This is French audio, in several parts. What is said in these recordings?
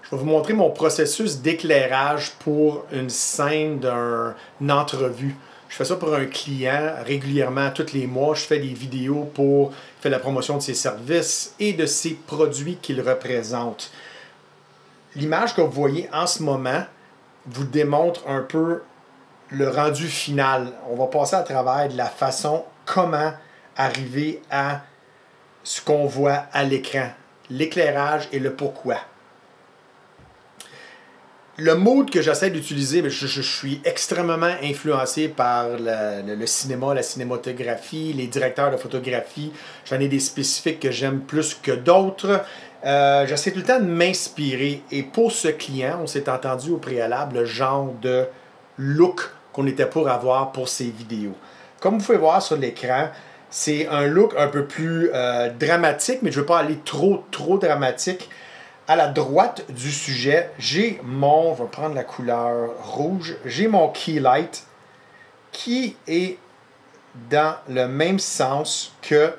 Je vais vous montrer mon processus d'éclairage pour une scène d'une entrevue. Je fais ça pour un client régulièrement, tous les mois. Je fais des vidéos pour faire la promotion de ses services et de ses produits qu'il représente. L'image que vous voyez en ce moment vous démontre un peu le rendu final. On va passer à travers de la façon comment arriver à ce qu'on voit à l'écran, l'éclairage et le pourquoi. Le mode que j'essaie d'utiliser, je suis extrêmement influencé par le cinéma, la cinématographie, les directeurs de photographie. J'en ai des spécifiques que j'aime plus que d'autres. J'essaie tout le temps de m'inspirer. Et pour ce client, on s'est entendu au préalable le genre de look qu'on était pour avoir pour ces vidéos. Comme vous pouvez voir sur l'écran, c'est un look un peu plus dramatique, mais je ne veux pas aller trop dramatique. À la droite du sujet, j'ai mon, je vais prendre la couleur rouge, j'ai mon key light qui est dans le même sens que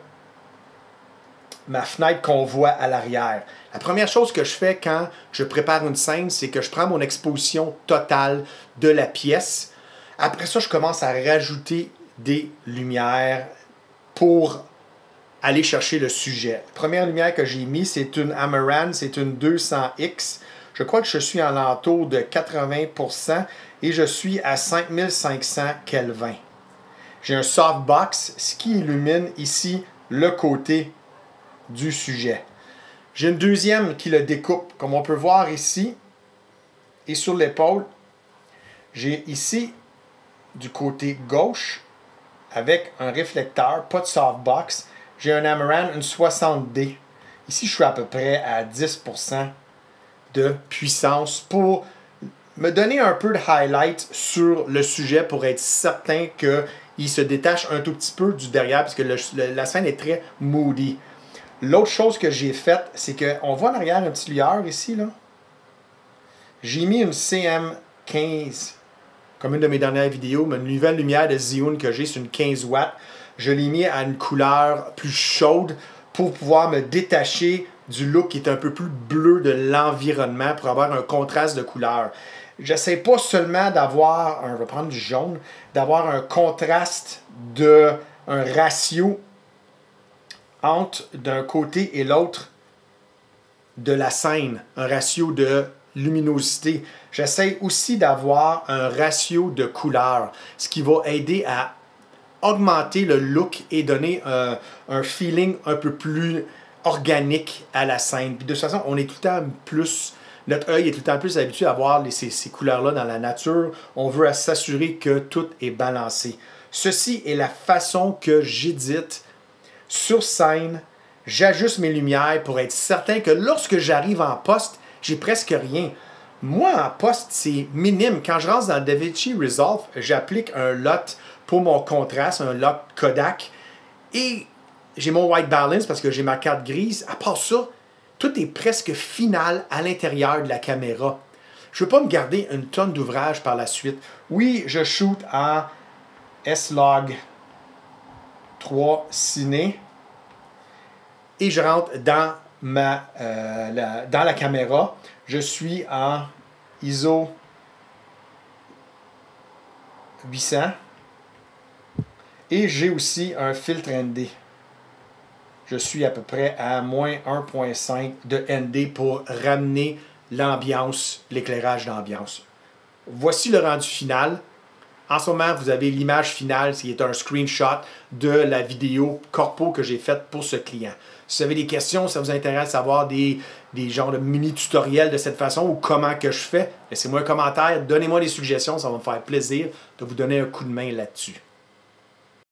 ma fenêtre qu'on voit à l'arrière. La première chose que je fais quand je prépare une scène, c'est que je prends mon exposition totale de la pièce. Après ça, je commence à rajouter des lumières pour aller chercher le sujet. La première lumière que j'ai mise, c'est une Amaran, c'est une 200X. Je crois que je suis en l'entour de 80% et je suis à 5500 Kelvin. J'ai un softbox, ce qui illumine ici le côté du sujet. J'ai une deuxième qui le découpe, comme on peut voir ici, et sur l'épaule, j'ai ici, du côté gauche, avec un réflecteur, pas de softbox, j'ai un Amaran, une 60D. Ici, je suis à peu près à 10% de puissance pour me donner un peu de highlight sur le sujet pour être certain qu'il se détache un tout petit peu du derrière parce que la scène est très moody. L'autre chose que j'ai faite, c'est qu'on voit en arrière un petit lueur ici, là. J'ai mis une CM15 comme une de mes dernières vidéos, mais une nouvelle lumière de Zhiyun que j'ai, c'est une 15 watts. Je l'ai mis à une couleur plus chaude pour pouvoir me détacher du look qui est un peu plus bleu de l'environnement pour avoir un contraste de couleur. J'essaie pas seulement d'avoir, je vais prendre du jaune, d'avoir un contraste un ratio entre d'un côté et l'autre de la scène, un ratio de luminosité. J'essaie aussi d'avoir un ratio de couleur, ce qui va aider à augmenter le look et donner un feeling un peu plus organique à la scène. Puis de toute façon, on est tout le temps plus, notre œil est tout le temps plus habitué à voir ces couleurs-là dans la nature. On veut s'assurer que tout est balancé. Ceci est la façon que j'édite sur scène. J'ajuste mes lumières pour être certain que lorsque j'arrive en poste, j'ai presque rien. Moi, en poste, c'est minime. Quand je rentre dans DaVinci Resolve, j'applique un LUT pour mon contraste, un LUT Kodak. Et j'ai mon white balance parce que j'ai ma carte grise. À part ça, tout est presque final à l'intérieur de la caméra. Je ne veux pas me garder une tonne d'ouvrages par la suite. Oui, je shoot en S-Log 3 Ciné. Et je rentre dans dans la caméra. Je suis en ISO 800. Et j'ai aussi un filtre ND. Je suis à peu près à moins 1.5 de ND pour ramener l'ambiance, l'éclairage d'ambiance. Voici le rendu final. En ce moment, vous avez l'image finale qui est un screenshot de la vidéo corpo que j'ai faite pour ce client. Si vous avez des questions, si ça vous intéresse de savoir des genres de mini-tutoriels de cette façon ou comment que je fais, laissez-moi un commentaire, donnez-moi des suggestions, ça va me faire plaisir de vous donner un coup de main là-dessus.